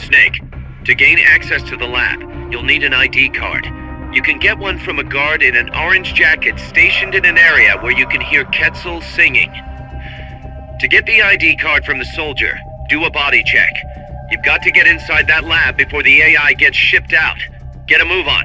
Snake. To gain access to the lab, you'll need an ID card. You can get one from a guard in an orange jacket stationed in an area where you can hear Quetzal singing. To get the ID card from the soldier, do a body check. You've got to get inside that lab before the AI gets shipped out. Get a move on.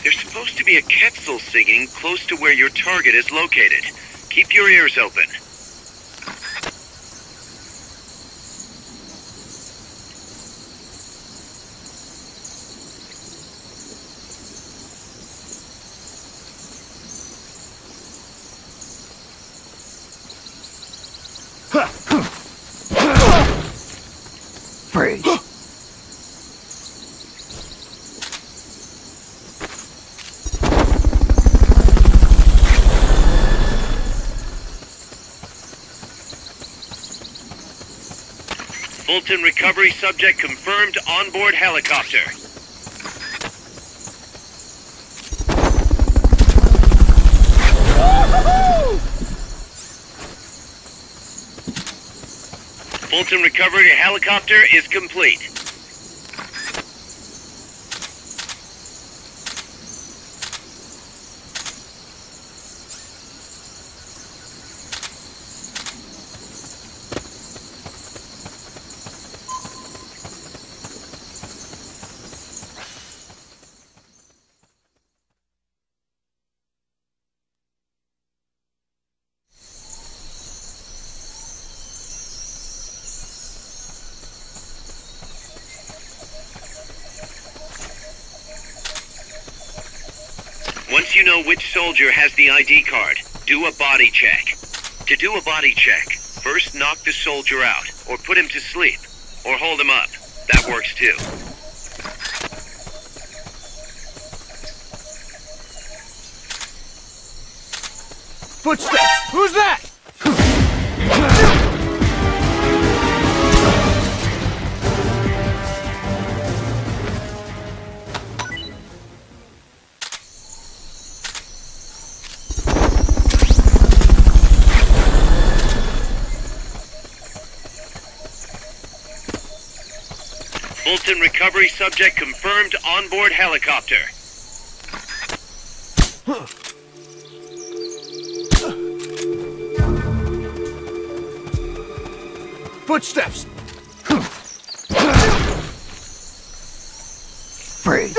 There's supposed to be a Quetzal singing close to where your target is located. Keep your ears open. Freeze! Fulton recovery subject confirmed onboard helicopter. Fulton recovery helicopter is complete. Once you know which soldier has the ID card, do a body check. To do a body check, first knock the soldier out, or put him to sleep, or hold him up. That works too. Footsteps! Who's that? Fulton recovery subject confirmed onboard helicopter. Footsteps! Freeze!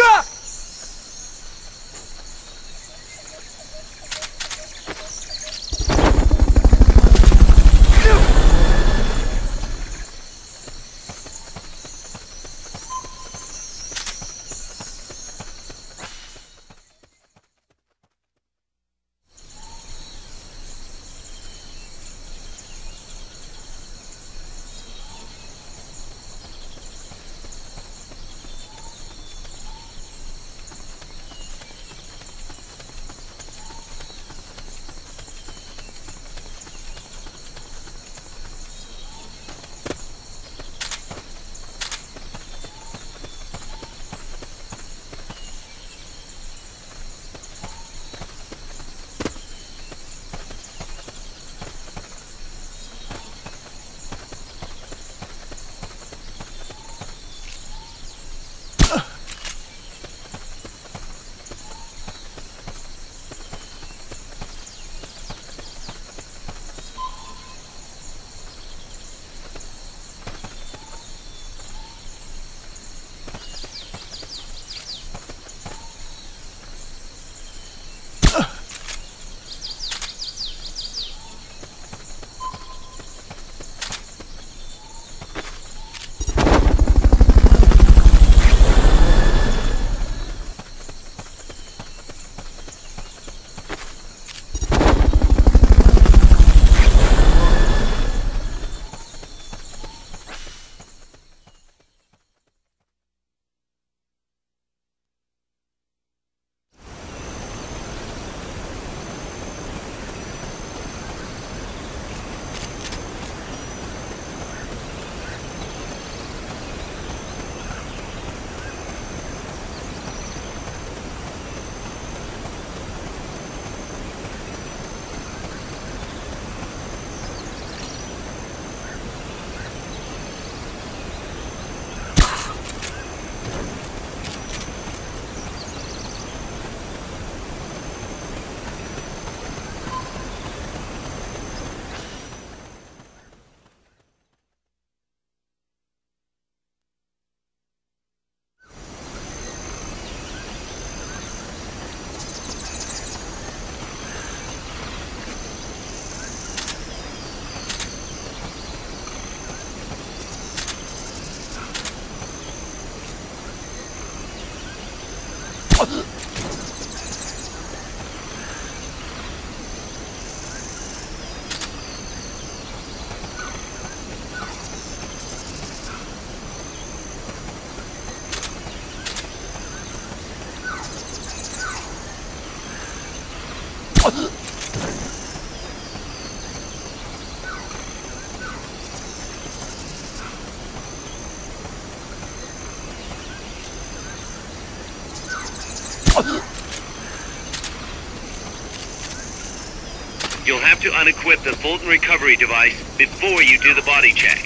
You'll have to unequip the Fulton recovery device before you do the body check.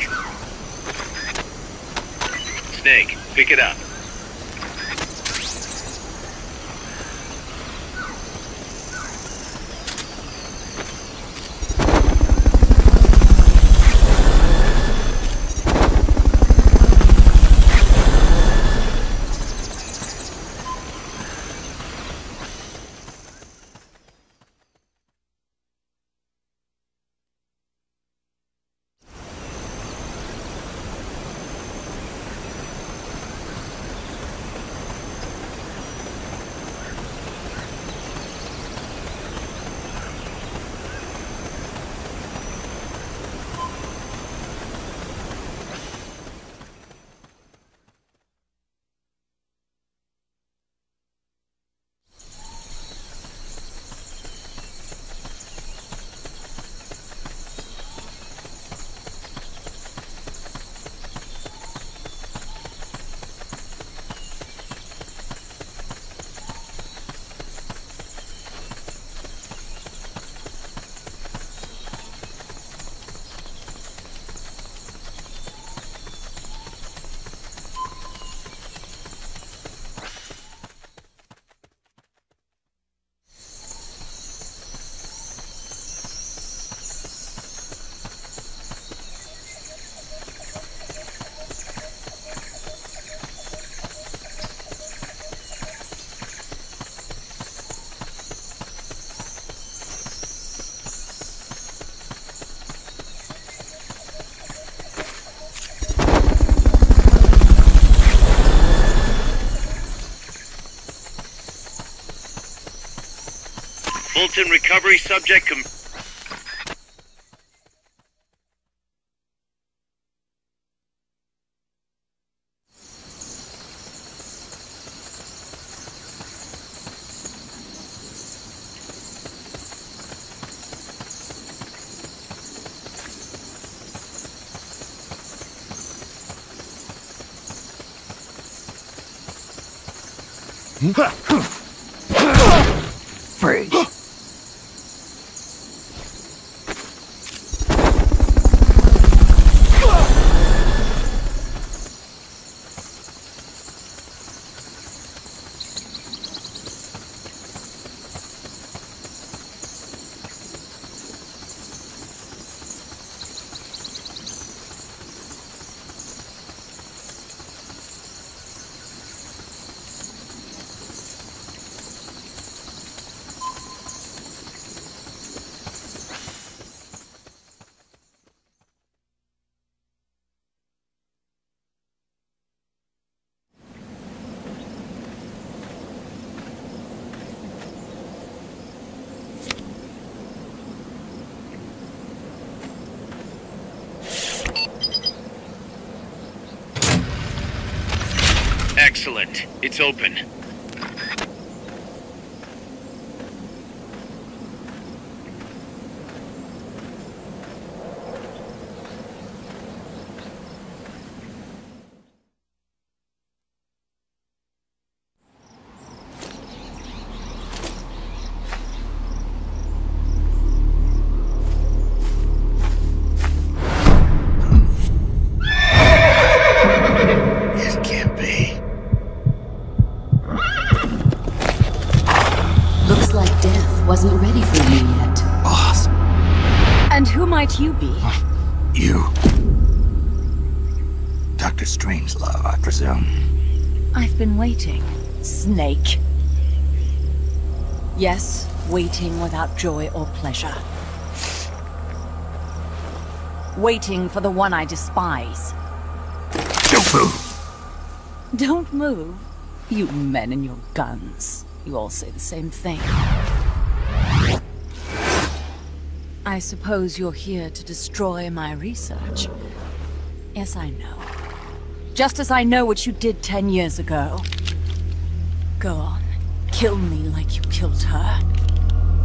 Snake, pick it up. Fulton recovery subject Freeze. Excellent. It's open. It can't be. Looks like death wasn't ready for you yet. Boss. And who might you be? You. Dr. Strangelove, I presume. I've been waiting, Snake. Yes, waiting without joy or pleasure. Waiting for the one I despise. Don't move. Don't move. You men and your guns. You all say the same thing. I suppose you're here to destroy my research. Yes, I know. Just as I know what you did 10 years ago. Go on. Kill me like you killed her.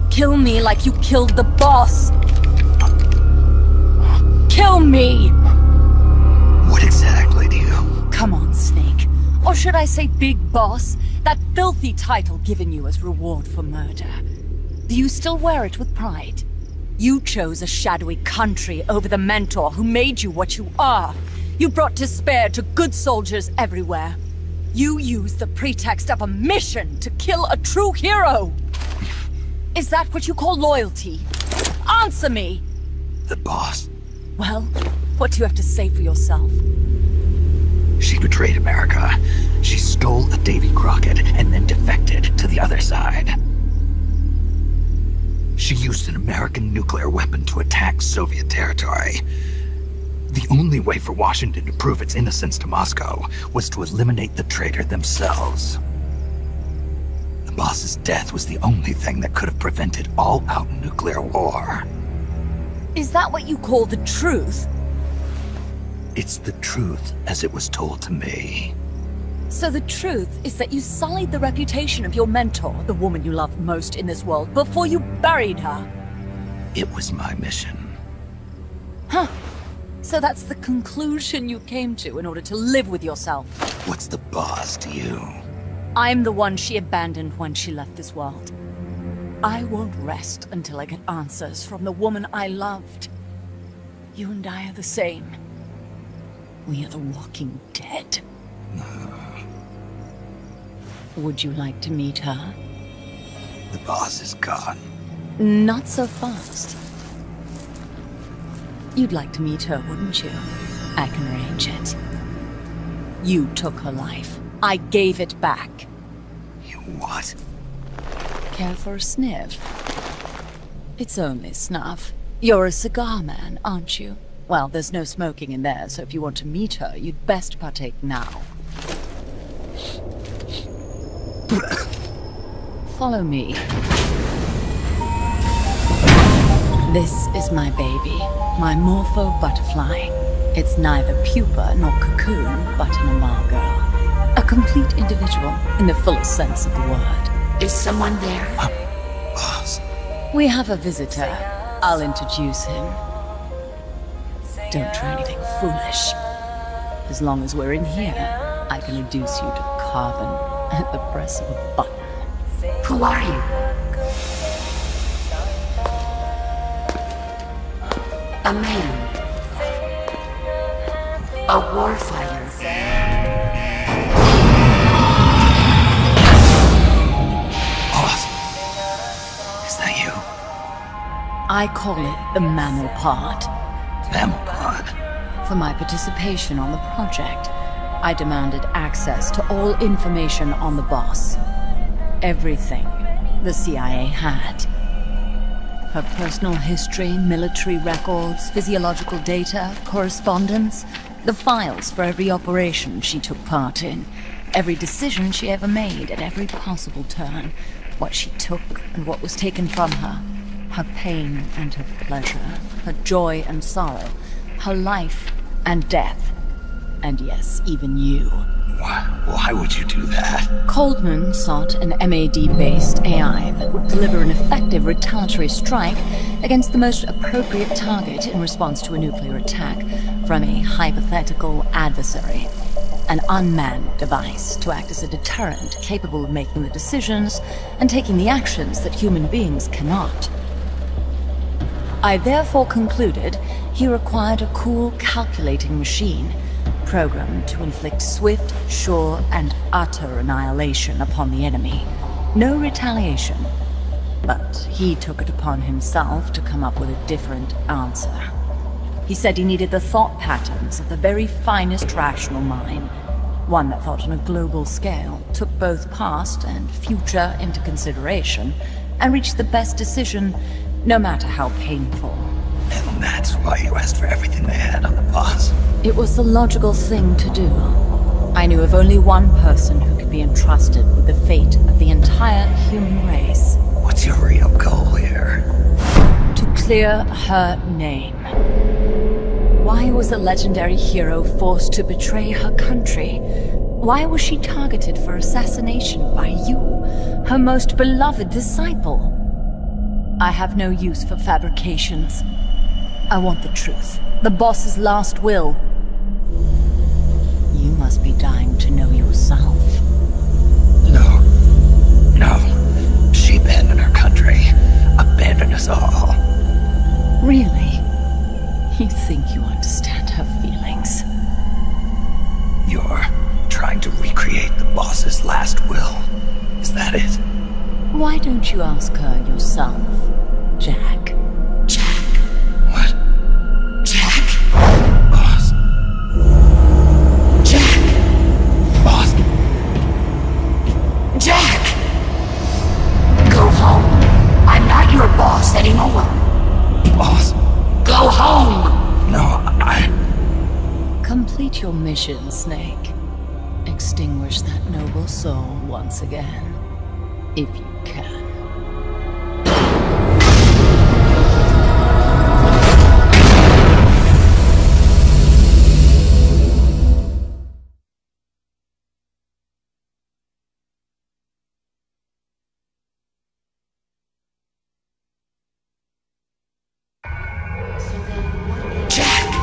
Kill me like you killed the boss. Kill me! What exactly do you... Come on, Snake. Or should I say Big Boss? That filthy title given you as reward for murder. Do you still wear it with pride? You chose a shadowy country over the mentor who made you what you are. You brought despair to good soldiers everywhere. You used the pretext of a mission to kill a true hero. Is that what you call loyalty? Answer me! The boss. Well, what do you have to say for yourself? She betrayed America. She stole a Davy Crockett and then defected to the other side. She used an American nuclear weapon to attack Soviet territory. The only way for Washington to prove its innocence to Moscow was to eliminate the traitor themselves. The boss's death was the only thing that could have prevented all-out nuclear war. Is that what you call the truth? It's the truth as it was told to me. So the truth is that you sullied the reputation of your mentor, the woman you loved most in this world, before you buried her. It was my mission. Huh. So that's the conclusion you came to in order to live with yourself. What's the boss to you? I'm the one she abandoned when she left this world. I won't rest until I get answers from the woman I loved. You and I are the same. We are the walking dead. Would you like to meet her? The boss is gone. Not so fast. You'd like to meet her, wouldn't you? I can arrange it. You took her life. I gave it back. You what? Care for a sniff? It's only snuff. You're a cigar man, aren't you? Well, there's no smoking in there, so if you want to meet her, you'd best partake now. Follow me. This is my baby, my morpho butterfly. It's neither pupa nor cocoon, but an imago. A complete individual, in the fullest sense of the word. Is someone there? Boss. We have a visitor. I'll introduce him. Don't try anything foolish. As long as we're in here, I can reduce you to carbon at the press of a button. Who are you? A man. A warfighter. Boss. Is that you? I call it the mammal pod. Mammal pod? For my participation on the project, I demanded access to all information on the boss. Everything the CIA had. Her personal history, military records, physiological data, correspondence, the files for every operation she took part in, every decision she ever made at every possible turn, what she took and what was taken from her, her pain and her pleasure, her joy and sorrow, her life and death, and yes, even you. Why would you do that? Coldman sought an MAD-based AI that would deliver an effective retaliatory strike against the most appropriate target in response to a nuclear attack from a hypothetical adversary. An unmanned device to act as a deterrent capable of making the decisions and taking the actions that human beings cannot. I therefore concluded he required a cool, calculating machine programmed to inflict swift, sure, and utter annihilation upon the enemy. No retaliation. But he took it upon himself to come up with a different answer. He said he needed the thought patterns of the very finest rational mind, one that thought on a global scale, took both past and future into consideration, and reached the best decision, no matter how painful. And that's why you asked for everything they had on the boss. It was the logical thing to do. I knew of only one person who could be entrusted with the fate of the entire human race. What's your real goal here? To clear her name. Why was a legendary hero forced to betray her country? Why was she targeted for assassination by you, her most beloved disciple? I have no use for fabrications. I want the truth. The boss's last will. You must be dying to know yourself. No. She abandoned her country. Abandoned us all. Really? You think you understand her feelings? You're trying to recreate the boss's last will. Is that it? Why don't you ask her yourself, Jack? Jack. What? Jack. Boss? Jack. Boss? Jack. Go home. I'm not your boss anymore. Boss? Go home. No, Complete your mission, Snake. Extinguish that noble soul once again, if you can. Jack.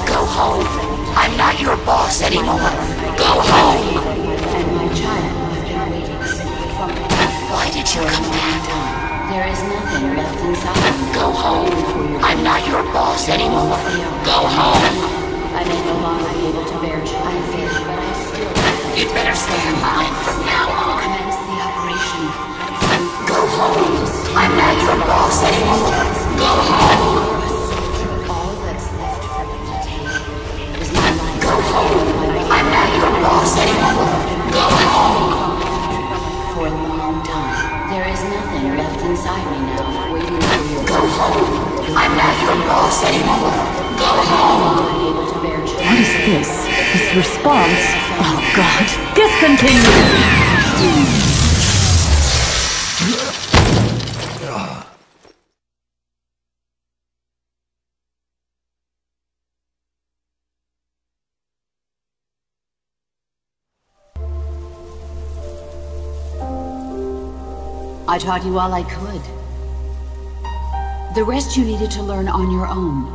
Go home. I'm not your boss anymore. Go home. Why did you come back? There is nothing left inside. Go home. I'm not your boss anymore. Go home. I may no longer be able to bear children, but I still You'd better stay in line from now on. commence the operation. Go home. I'm not your boss anymore. Go home. All that's left for me to take is my life. Go home. I'm not your boss anymore. Go home. For a long time. There is nothing left inside me now, waiting for you. Go home. I'm not your boss anymore. Go home. I'm able to bear children. What is this? This response? Oh God! Discontinue! I taught you all I could. The rest you needed to learn on your own.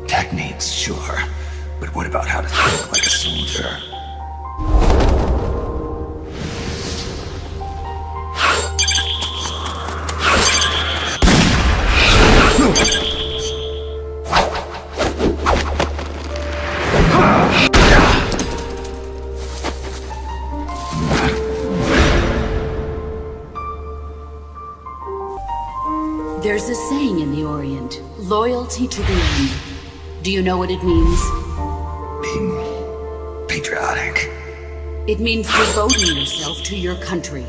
Techniques, sure. But what about how to think like a soldier? There's a saying in the Orient, loyalty to the end. Do you know what it means? Being patriotic. It means devoting yourself to your country.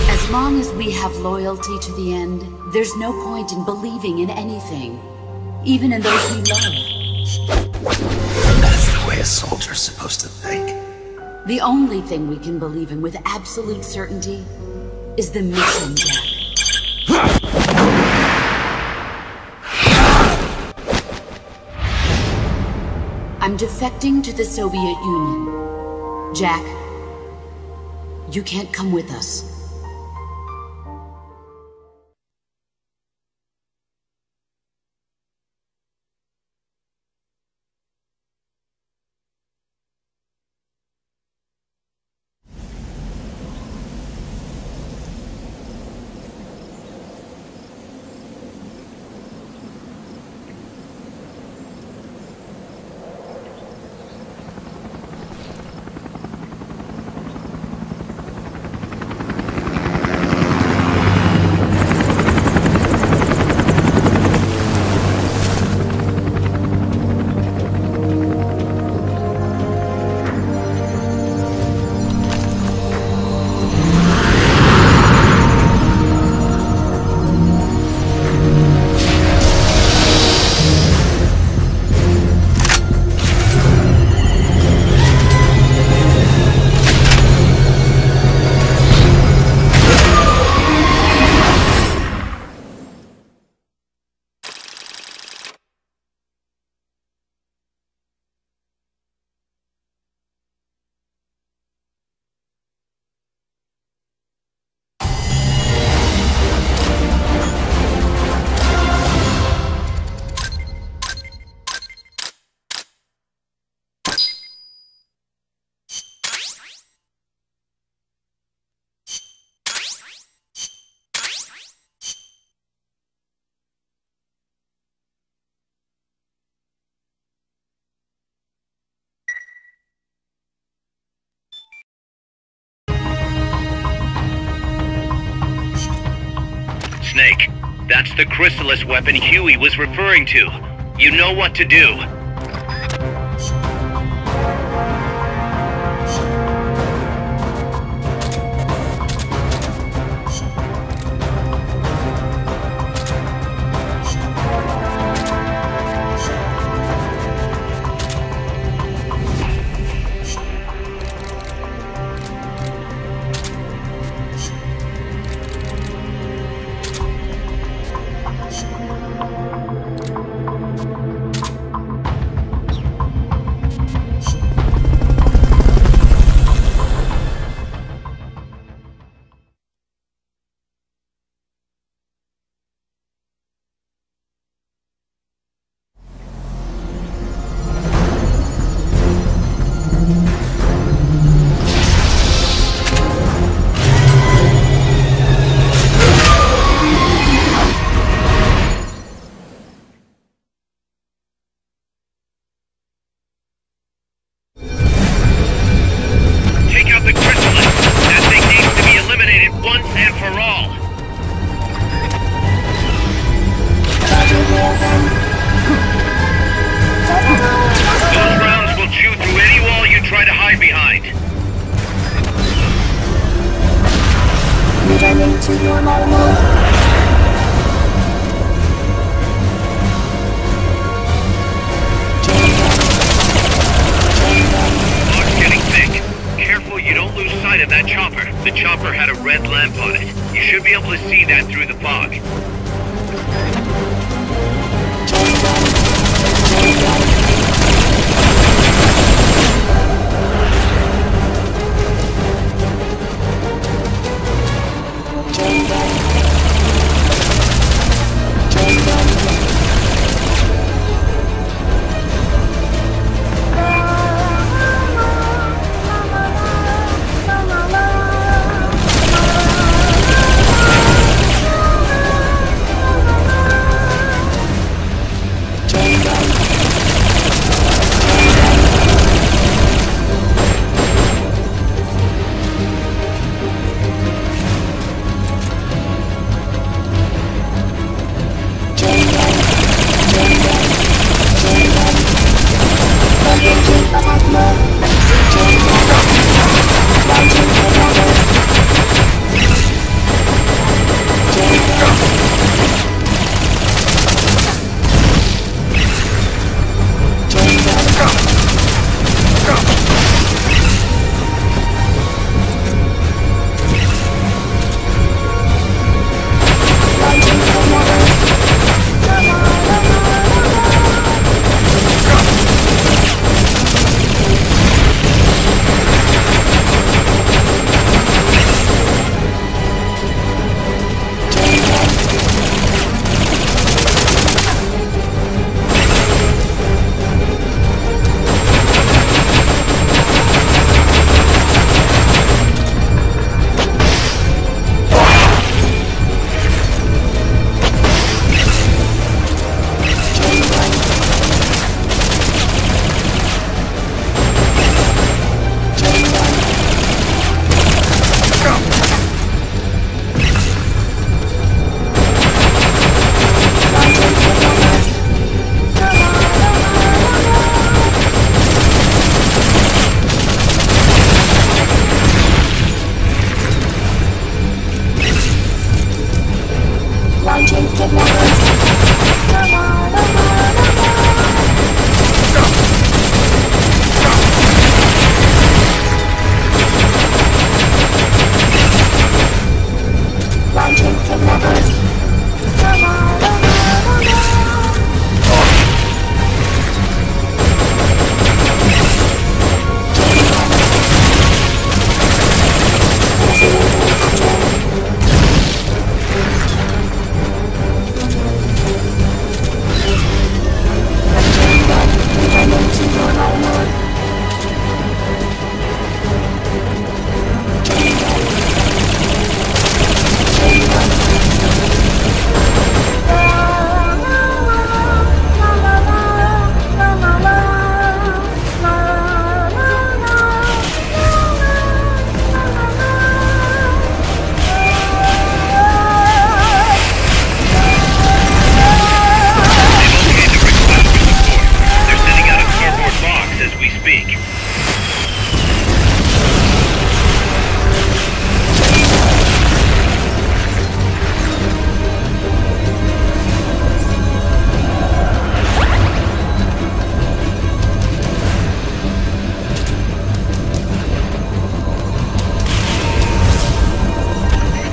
As long as we have loyalty to the end, there's no point in believing in anything, even in those we love. And that's the way a soldier's supposed to think. The only thing we can believe in with absolute certainty is the mission, Jack. I'm defecting to the Soviet Union. Jack, you can't come with us. That's the chrysalis weapon Huey was referring to. You know what to do.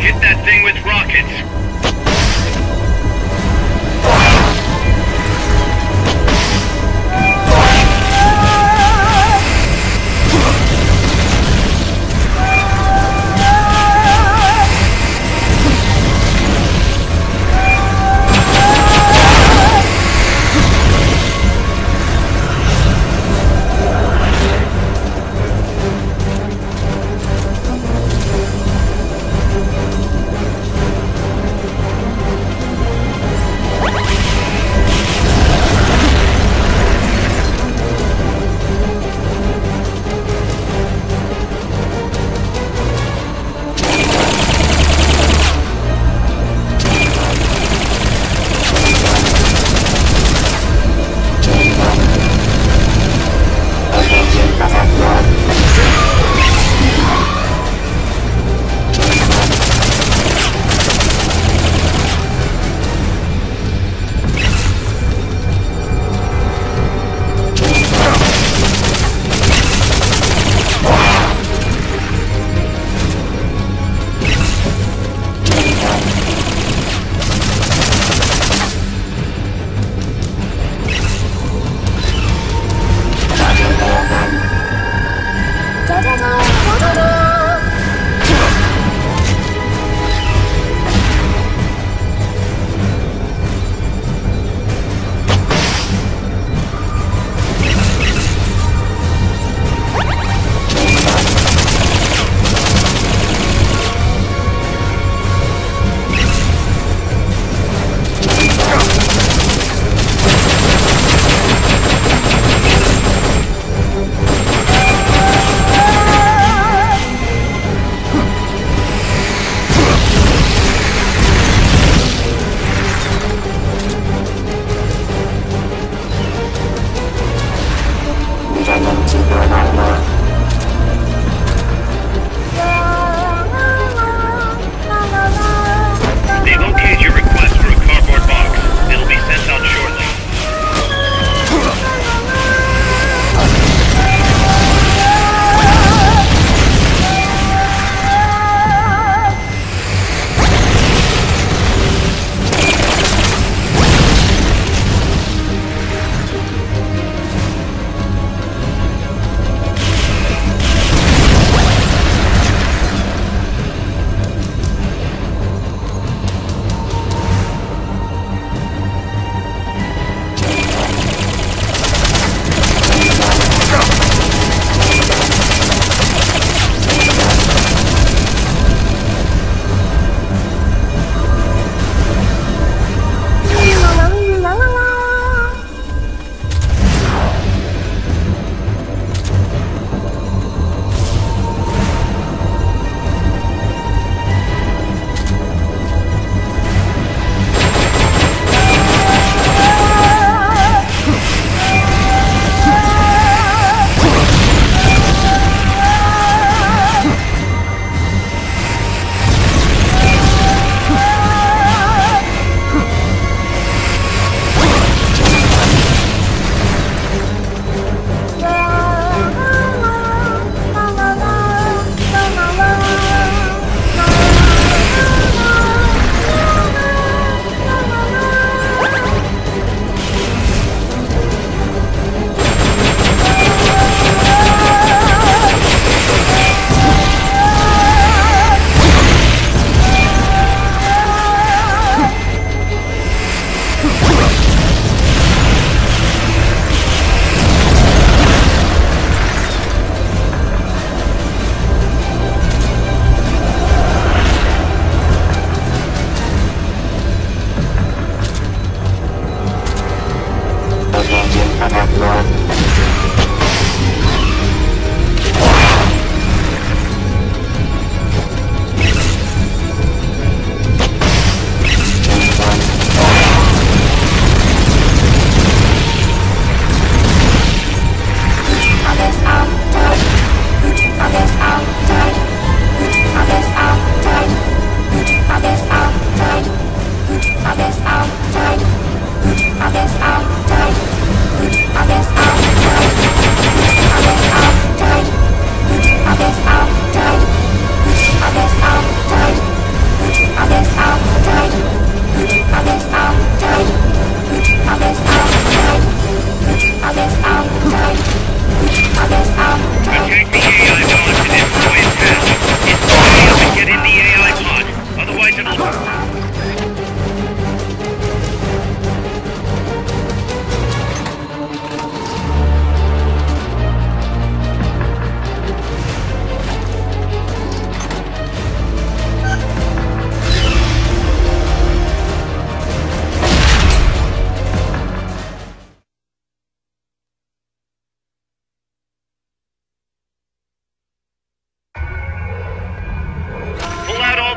Hit that thing with rockets.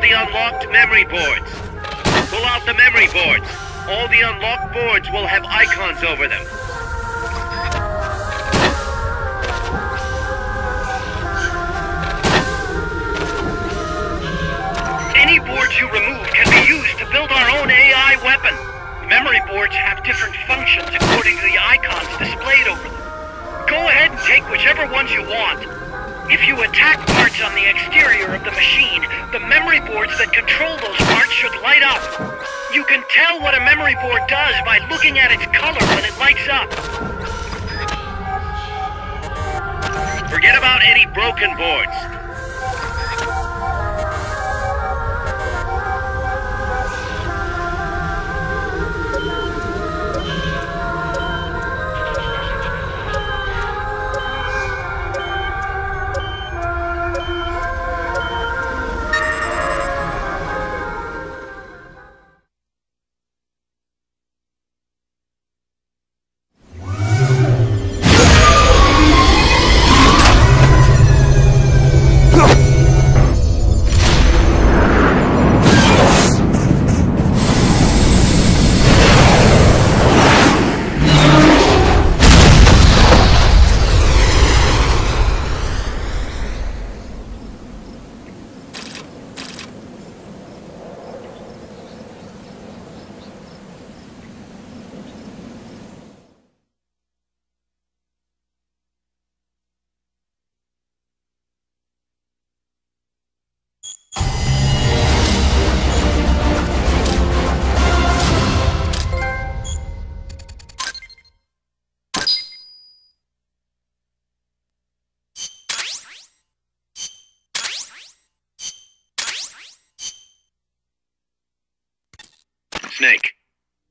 the unlocked memory boards. Pull out the memory boards. All the unlocked boards will have icons over them. Any boards you remove can be used to build our own AI weapon. Memory boards have different functions according to the icons displayed over them. Go ahead and take whichever ones you want. If you attack parts on the exterior of the machine, the memory boards that control those parts should light up. You can tell what a memory board does by looking at its color when it lights up. Forget about any broken boards. Snake.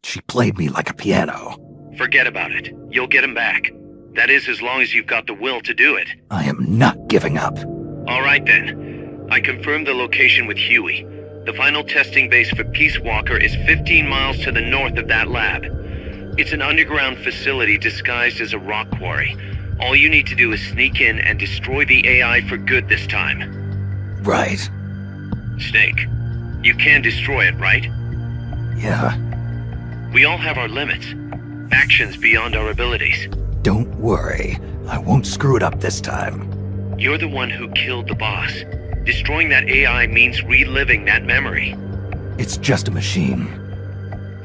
She played me like a piano. Forget about it. You'll get him back. That is, as long as you've got the will to do it. I am not giving up. All right, then. I confirmed the location with Huey. The final testing base for Peace Walker is 15 miles to the north of that lab. It's an underground facility disguised as a rock quarry. All you need to do is sneak in and destroy the AI for good this time. Right. Snake, you can destroy it, right? Yeah. We all have our limits. Actions beyond our abilities. Don't worry. I won't screw it up this time. You're the one who killed the boss. Destroying that AI means reliving that memory. It's just a machine.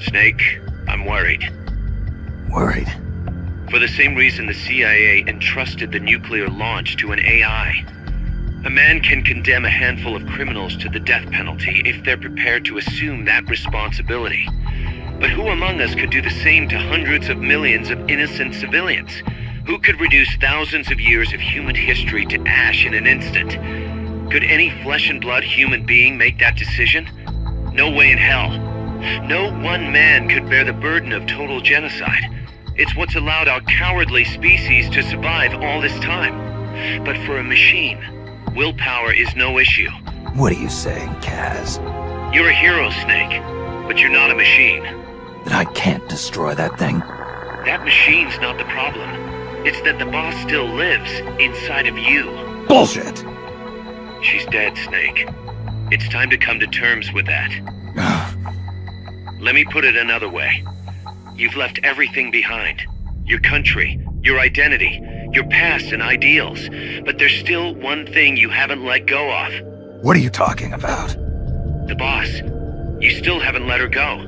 Snake, I'm worried. Worried? For the same reason the CIA entrusted the nuclear launch to an AI. A man can condemn a handful of criminals to the death penalty if they're prepared to assume that responsibility. But who among us could do the same to hundreds of millions of innocent civilians? Who could reduce thousands of years of human history to ash in an instant? Could any flesh and blood human being make that decision? No way in hell. No one man could bear the burden of total genocide. It's what's allowed our cowardly species to survive all this time. But for a machine, willpower is no issue. What are you saying, Kaz? You're a hero, Snake, but you're not a machine. That I can't destroy that thing? That machine's not the problem. It's that the boss still lives inside of you. Bullshit! She's dead, Snake. It's time to come to terms with that. Let me put it another way. You've left everything behind. Your country, your identity, your past and ideals. But there's still one thing you haven't let go of. What are you talking about? The boss. You still haven't let her go.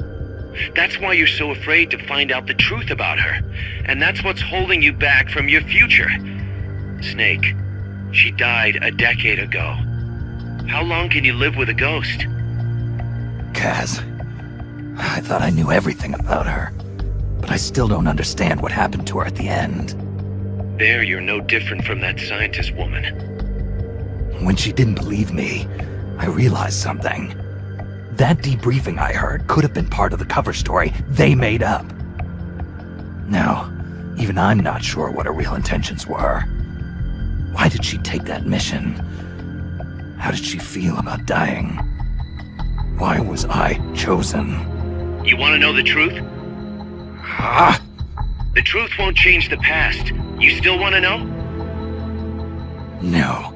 That's why you're so afraid to find out the truth about her. And that's what's holding you back from your future. Snake, she died a decade ago. How long can you live with a ghost? Kaz, I thought I knew everything about her. But I still don't understand what happened to her at the end. There, you're no different from that scientist woman. When she didn't believe me, I realized something. That debriefing I heard could have been part of the cover story they made up. Now, even I'm not sure what her real intentions were. Why did she take that mission? How did she feel about dying? Why was I chosen? You want to know the truth? Ah! The truth won't change the past. You still want to know? No.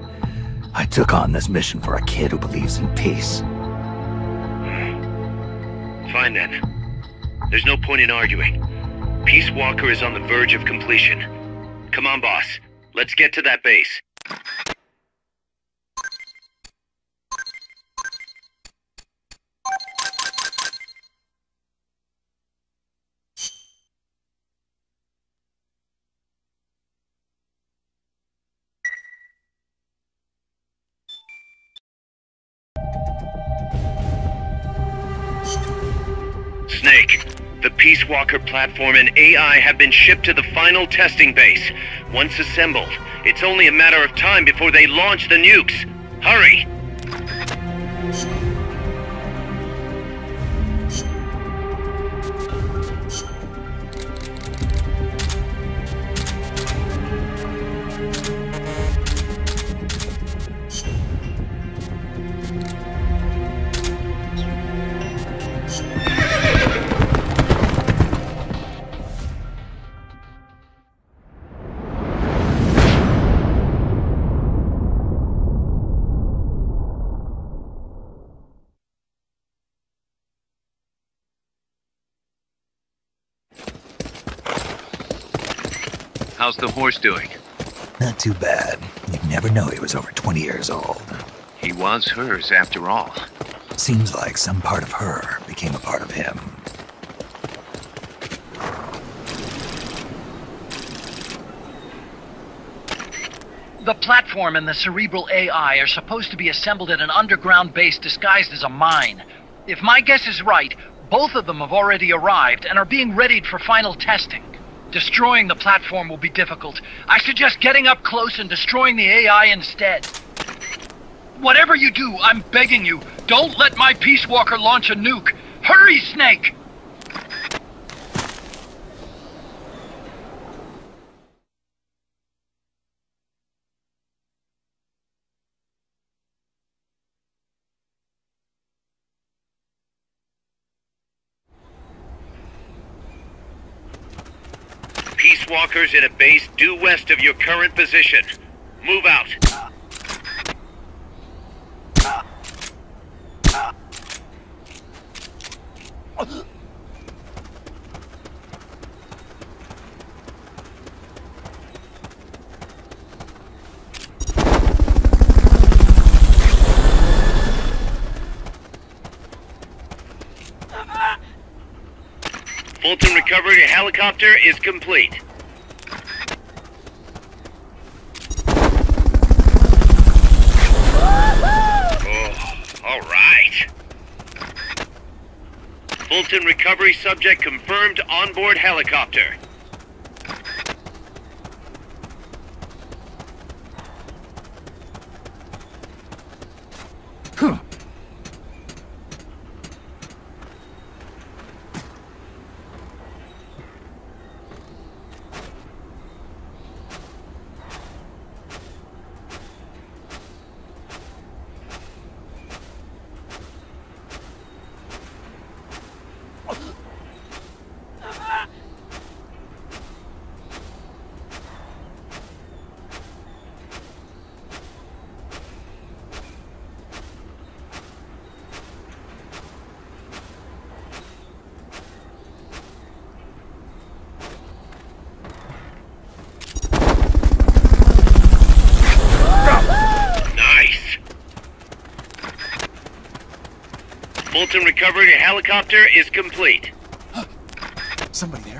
I took on this mission for a kid who believes in peace. Fine then. There's no point in arguing. Peace Walker is on the verge of completion. Come on, boss. Let's get to that base. Snake, the Peace Walker platform and AI have been shipped to the final testing base. Once assembled, it's only a matter of time before they launch the nukes. Hurry! How's the horse doing? Not too bad. You'd never know he was over 20 years old. He was hers, after all. Seems like some part of her became a part of him. The platform and the cerebral AI are supposed to be assembled at an underground base disguised as a mine. If my guess is right, both of them have already arrived and are being readied for final testing. Destroying the platform will be difficult. I suggest getting up close and destroying the AI instead. Whatever you do, I'm begging you, don't let my Peace Walker launch a nuke. Hurry, Snake! Peace Walkers in a base due west of your current position. Move out. Fulton recovery helicopter is complete. Oh, all right. Fulton recovery subject confirmed onboard helicopter. Fulton recovery helicopter is complete. Somebody there.